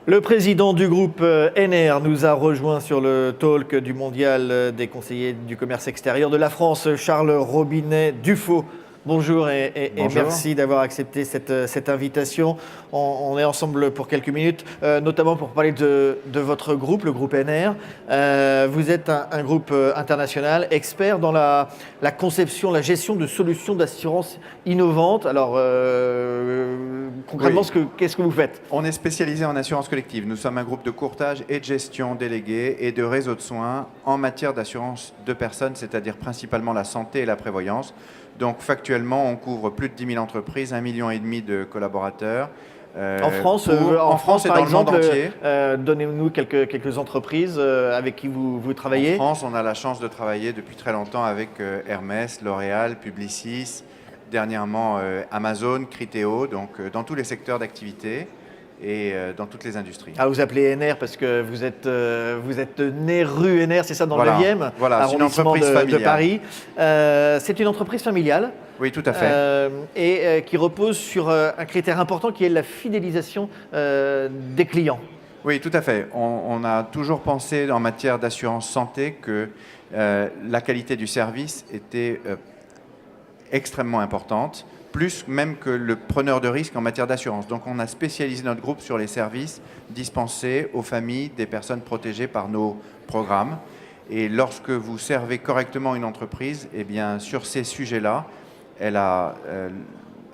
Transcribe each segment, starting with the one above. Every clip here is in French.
Le président du groupe NR nous a rejoint sur le talk du mondial des conseillers du commerce extérieur de la France, Charles Robinet-Dufaux. Bonjour et merci d'avoir accepté cette invitation. On est ensemble pour quelques minutes, notamment pour parler de votre groupe, le groupe NR. Vous êtes un groupe international, expert dans la conception, la gestion de solutions d'assurance innovantes. Alors, concrètement, qu'est-ce que vous faites? On est spécialisé en assurance collective. Nous sommes un groupe de courtage et de gestion déléguée et de réseau de soins en matière d'assurance de personnes, c'est-à-dire principalement la santé et la prévoyance. Donc factuellement, on couvre plus de 10 000 entreprises, 1,5 million de collaborateurs. En France, et par dans exemple, le monde entier. Donnez-nous quelques entreprises avec qui vous travaillez. En France, on a la chance de travailler depuis très longtemps avec Hermès, L'Oréal, Publicis, dernièrement Amazon, Criteo, donc dans tous les secteurs d'activité et dans toutes les industries. Ah, vous appelez NR parce que vous êtes né rue NR, c'est ça, dans le 9e Voilà, c'est une entreprise familiale de Paris. C'est une entreprise familiale. Oui, tout à fait. Et qui repose sur un critère important qui est la fidélisation des clients. Oui, tout à fait. On a toujours pensé en matière d'assurance santé que la qualité du service était extrêmement importante, plus même que le preneur de risque en matière d'assurance. Donc on a spécialisé notre groupe sur les services dispensés aux familles des personnes protégées par nos programmes. Et lorsque vous servez correctement une entreprise, eh bien, sur ces sujets-là,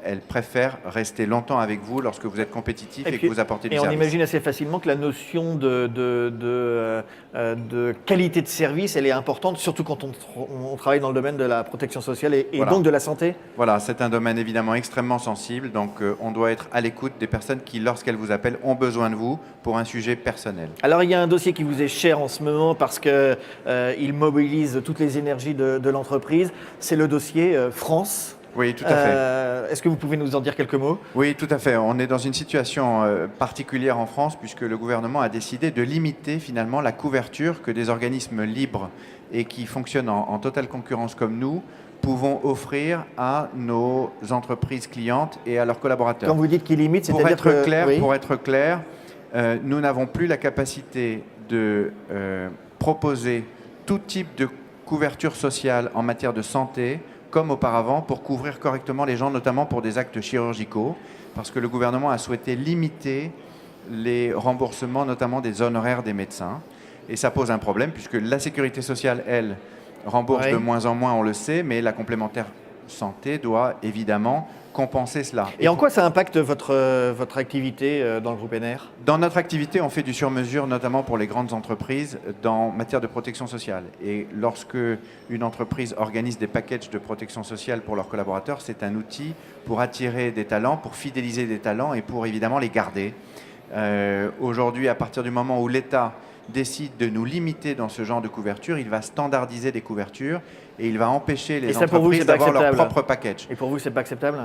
elle préfère rester longtemps avec vous lorsque vous êtes compétitif et que vous apportez du service. Et on imagine assez facilement que la notion de qualité de service, elle est importante, surtout quand on travaille dans le domaine de la protection sociale et voilà. Donc de la santé. Voilà, c'est un domaine évidemment extrêmement sensible, donc on doit être à l'écoute des personnes qui, lorsqu'elles vous appellent, ont besoin de vous pour un sujet personnel. Alors il y a un dossier qui vous est cher en ce moment parce qu'il mobilise toutes les énergies de l'entreprise, c'est le dossier France. Oui, tout à fait. Est-ce que vous pouvez nous en dire quelques mots? Oui, tout à fait. On est dans une situation particulière en France puisque le gouvernement a décidé de limiter finalement la couverture que des organismes libres et qui fonctionnent en totale concurrence comme nous pouvons offrir à nos entreprises clientes et à leurs collaborateurs. Quand vous dites qu'il limite, c'est-à-dire Pour être clair, nous n'avons plus la capacité de proposer tout type de couverture sociale en matière de santé comme auparavant, pour couvrir correctement les gens, notamment pour des actes chirurgicaux, parce que le gouvernement a souhaité limiter les remboursements, notamment des honoraires des médecins. Et ça pose un problème, puisque la sécurité sociale, elle, rembourse de moins en moins, on le sait, mais la complémentaire santé doit évidemment compenser cela. Et en quoi ça impacte votre activité dans le groupe NR? Dans notre activité, on fait du sur-mesure, notamment pour les grandes entreprises, en matière de protection sociale. Et lorsque une entreprise organise des packages de protection sociale pour leurs collaborateurs, c'est un outil pour attirer des talents, pour fidéliser des talents et pour évidemment les garder. Aujourd'hui, à partir du moment où l'État décide de nous limiter dans ce genre de couverture, il va standardiser des couvertures et il va empêcher les entreprises d'avoir leur propre package. Et pour vous, c'est pas acceptable?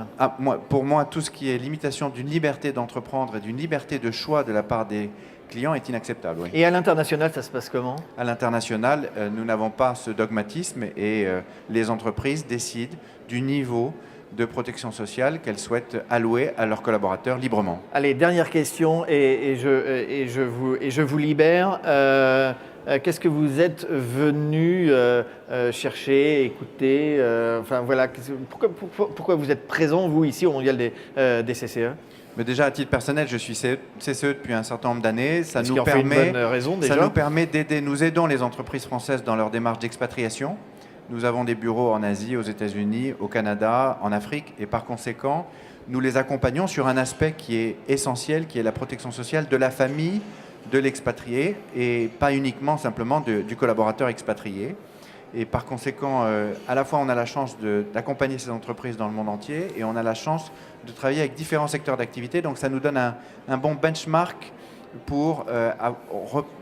Pour moi, tout ce qui est limitation d'une liberté d'entreprendre et d'une liberté de choix de la part des clients est inacceptable. Oui. Et à l'international, ça se passe comment? À l'international, nous n'avons pas ce dogmatisme et les entreprises décident du niveau de protection sociale qu'elles souhaitent allouer à leurs collaborateurs librement. Allez, dernière question et je vous libère. Qu'est-ce que vous êtes venu chercher, écouter enfin voilà, pourquoi vous êtes présent, vous, ici, au Mondial des CCE? Mais déjà, à titre personnel, je suis CCE depuis un certain nombre d'années. Ça nous permet d'aider, nous aidons les entreprises françaises dans leur démarche d'expatriation. Nous avons des bureaux en Asie, aux États-Unis, au Canada, en Afrique, et par conséquent, nous les accompagnons sur un aspect qui est essentiel, qui est la protection sociale de la famille de l'expatrié, et pas uniquement simplement du collaborateur expatrié. Et par conséquent, à la fois on a la chance d'accompagner ces entreprises dans le monde entier, et on a la chance de travailler avec différents secteurs d'activité, donc ça nous donne un bon benchmark pour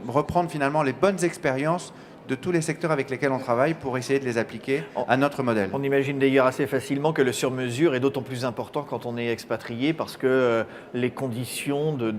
reprendre finalement les bonnes expériences de tous les secteurs avec lesquels on travaille pour essayer de les appliquer à notre modèle. On imagine d'ailleurs assez facilement que le sur-mesure est d'autant plus important quand on est expatrié parce que les conditions de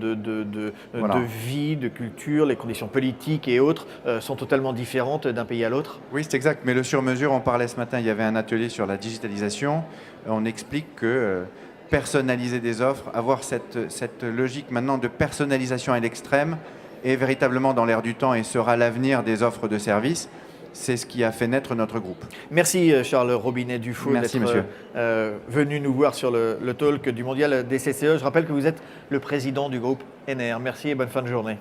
vie, de culture, les conditions politiques et autres sont totalement différentes d'un pays à l'autre. Oui, c'est exact. Mais le sur-mesure, on parlait ce matin, il y avait un atelier sur la digitalisation. On explique que personnaliser des offres, avoir cette logique maintenant de personnalisation à l'extrême est véritablement dans l'air du temps et sera l'avenir des offres de services. C'est ce qui a fait naître notre groupe. Merci Charles Robinet-Dufault d'être venu nous voir sur le talk du mondial des CCE. Je rappelle que vous êtes le président du groupe NR. Merci et bonne fin de journée.